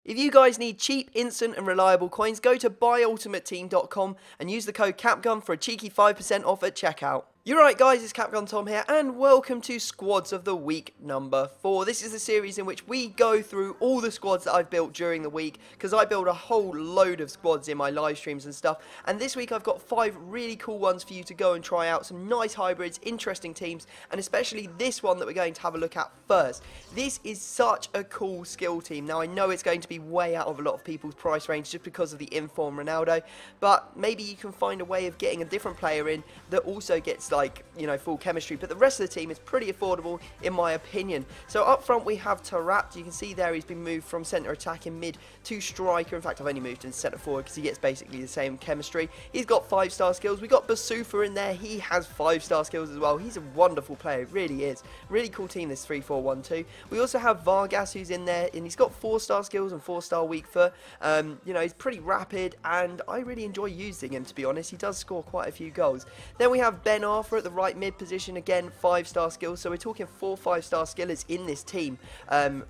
If you guys need cheap, instant and reliable coins, go to buyultimateteam.com and use the code CAPGUN for a cheeky 5% off at checkout. You're right guys, it's Capgun Tom here and welcome to Squads of the Week number 4. This is the series in which we go through all the squads that I've built during the week, because I build a whole load of squads in my live streams and stuff, and this week I've got 5 really cool ones for you to go and try out, some nice hybrids, interesting teams, and especially this one that we're going to have a look at first. This is such a cool skill team. Now I know it's going to be way out of a lot of people's price range just because of the inform Ronaldo, but maybe you can find a way of getting a different player in that also gets like, you know, full chemistry, but the rest of the team is pretty affordable in my opinion. So up front we have Tarat. You can see there he's been moved from centre attack in mid to striker. In fact, I've only moved him to centre forward because he gets basically the same chemistry. He's got 5-star skills. We got Basufa in there. He has 5-star skills as well. He's a wonderful player, really is. Really cool team, this 3-4-1-2. We also have Vargas who's in there, and he's got 4-star skills and 4-star weak foot. You know, he's pretty rapid and I really enjoy using him, to be honest. He does score quite a few goals. Then we have Ben Arthur at the right mid position, again 5-star skills, so we're talking 4 5-star skillers in this team.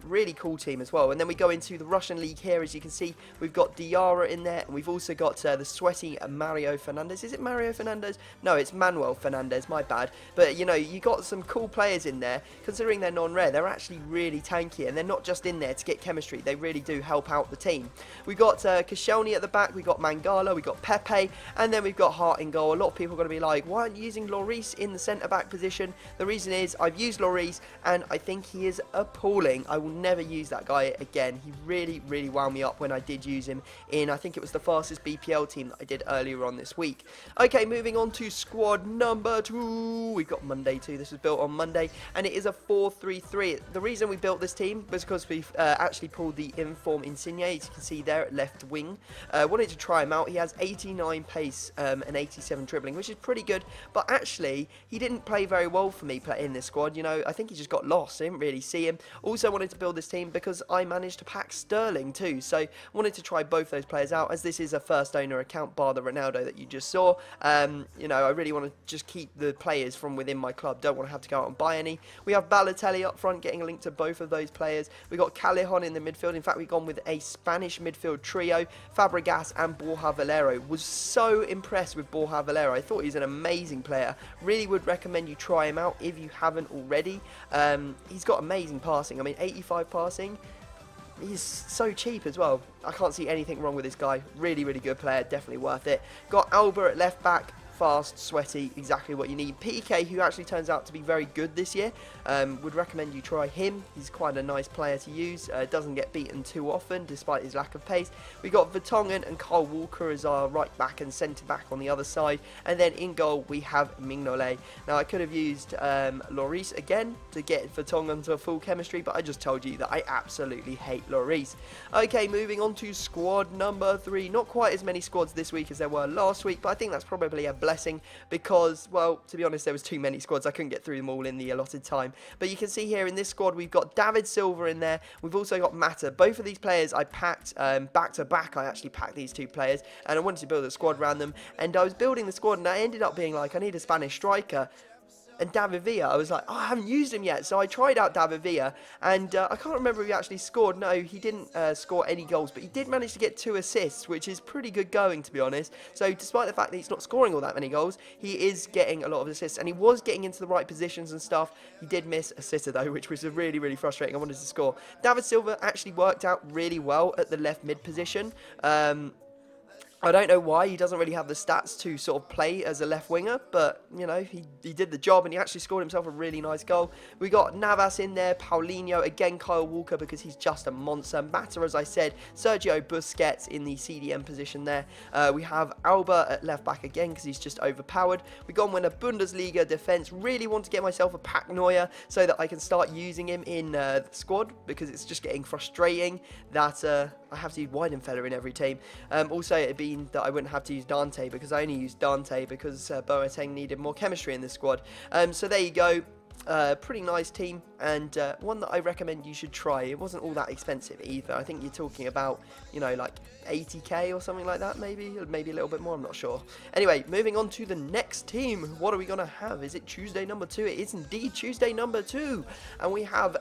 Really cool team as well. And then we go into the Russian league here. As you can see, we've got Diarra in there, and we've also got the sweaty Mario Fernandez. Is it Mario Fernandez? No, it's Manuel Fernandez, my bad. But you know, you got some cool players in there. Considering they're non-rare, they're actually really tanky, and they're not just in there to get chemistry, they really do help out the team. We've got Koscielny at the back, we've got Mangala, we've got Pepe, and then we've got Hart in goal. A lot of people are going to be like, why aren't you using Lloris in the centre-back position? The reason is I've used Lloris and I think he is appalling. I will never use that guy again. He really wound me up when I did use him in, I think it was the fastest BPL team that I did earlier on this week. Okay, moving on to squad number 2. We've got Monday 2. This was built on Monday and it is a 4-3-3. The reason we built this team was because we've actually pulled the Inform Insigne, as you can see there at left wing. Wanted to try him out. He has 89 pace and 87 dribbling, which is pretty good, but actually he didn't play very well for me in this squad. You know, I think he just got lost. I didn't really see him. Also wanted to build this team because I managed to pack Sterling too, so wanted to try both those players out, as this is a first owner account bar the Ronaldo that you just saw. You know, I really want to just keep the players from within my club, don't want to have to go out and buy any. We have Balotelli up front, getting a link to both of those players. We got Callejon in the midfield. In fact, we've gone with a Spanish midfield trio, Fabregas and Borja Valero. Was so impressed with Borja Valero. I thought he's an amazing player. Really would recommend you try him out if you haven't already. He's got amazing passing. I mean, 85 passing. He's so cheap as well. I can't see anything wrong with this guy. Really good player. Definitely worth it. Got Alba at left back. Fast, sweaty, exactly what you need. PK, who actually turns out to be very good this year, would recommend you try him. He's quite a nice player to use. Doesn't get beaten too often despite his lack of pace. We got Vertonghen and Kyle Walker as our right back and centre back on the other side, and then in goal we have Mignolet. Now I could have used Lloris again to get Vertonghen to full chemistry, but I just told you that I absolutely hate Lloris. Okay, moving on to squad number 3. Not quite as many squads this week as there were last week, but I think that's probably a blessing because, well, to be honest, there was too many squads. I couldn't get through them all in the allotted time. But you can see here in this squad we've got David Silva in there. We've also got Mata. Both of these players I packed back to back. I actually packed these 2 players and I wanted to build a squad around them, and I was building the squad and I ended up being like, I need a Spanish striker. And David Villa, I was like, oh, I haven't used him yet. So I tried out David Villa, and I can't remember if he actually scored. No, he didn't score any goals, but he did manage to get 2 assists, which is pretty good going, to be honest. So despite the fact that he's not scoring all that many goals, he is getting a lot of assists, and he was getting into the right positions and stuff. He did miss a sitter, though, which was really frustrating. I wanted to score. David Silva actually worked out really well at the left mid position. I don't know why he doesn't really have the stats to sort of play as a left winger, but, you know, he did the job and he actually scored himself a really nice goal. We got Navas in there, Paulinho, again Kyle Walker because he's just a monster. Mata, as I said, Sergio Busquets in the CDM position there. We have Alba at left back again because he's just overpowered. We got him in a Bundesliga defense. Really want to get myself a Pack Neuer so that I can start using him in the squad, because it's just getting frustrating that I have to use Weidenfeller in every team. Also, it'd be that I wouldn't have to use Dante because I only used Dante because Boateng needed more chemistry in this squad. So there you go. Pretty nice team, and one that I recommend you should try. It wasn't all that expensive either. I think you're talking about, you know, like 80k or something like that, maybe a little bit more, I'm not sure. Anyway, moving on to the next team. What are we gonna have? Is it Tuesday number 2? It is indeed Tuesday number 2, and we have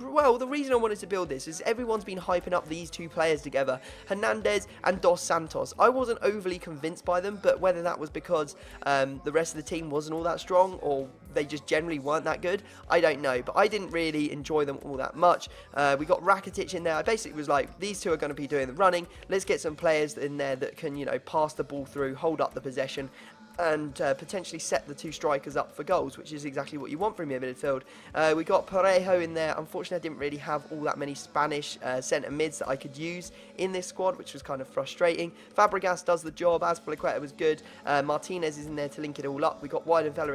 well, the reason I wanted to build this is everyone's been hyping up these two players together, Hernandez and Dos Santos. I wasn't overly convinced by them, but whether that was because the rest of the team wasn't all that strong, or they just generally weren't that good, I don't know, but I didn't really enjoy them all that much. We got Rakitic in there. I basically was like, these two are going to be doing the running. Let's get some players in there that can, you know, pass the ball through, hold up the possession, and potentially set the two strikers up for goals, which is exactly what you want from your midfield. We got Parejo in there. Unfortunately, I didn't really have all that many Spanish centre mids that I could use in this squad, which was kind of frustrating. Fabregas does the job. Azpilicueta was good. Martinez is in there to link it all up. We got Weidenfeller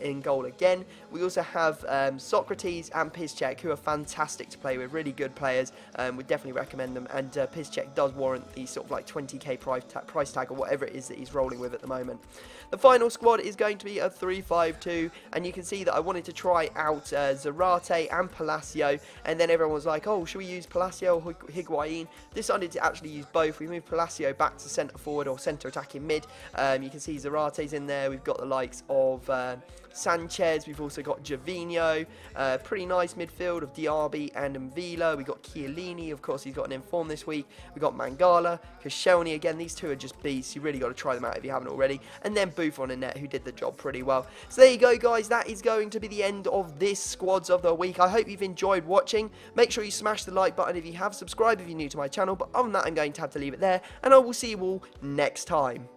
in goal again. We also have Socrates and Piszczek, who are fantastic to play with, really good players. Would definitely recommend them, and Piszczek does warrant the sort of like 20k price tag or whatever it is that he's rolling with at the moment. The final squad is going to be a 3-5-2, and you can see that I wanted to try out Zarate and Palacio, and then everyone was like, oh, should we use Palacio or Higuain? Decided to actually use both. We moved Palacio back to centre forward or centre attacking mid. You can see Zarate's in there. We've got the likes of Sanchez. We've also got Gervinho. Pretty nice midfield of Diaby and Mvila. We've got Chiellini. Of course, he's got an inform this week. We've got Mangala, Koscielny. Again, these two are just beasts. You really got to try them out if you haven't already. And then Buffon in net, who did the job pretty well. So there you go, guys. That is going to be the end of this Squads of the Week. I hope you've enjoyed watching. Make sure you smash the like button if you have. Subscribe if you're new to my channel. But other than that, I'm going to have to leave it there. And I will see you all next time.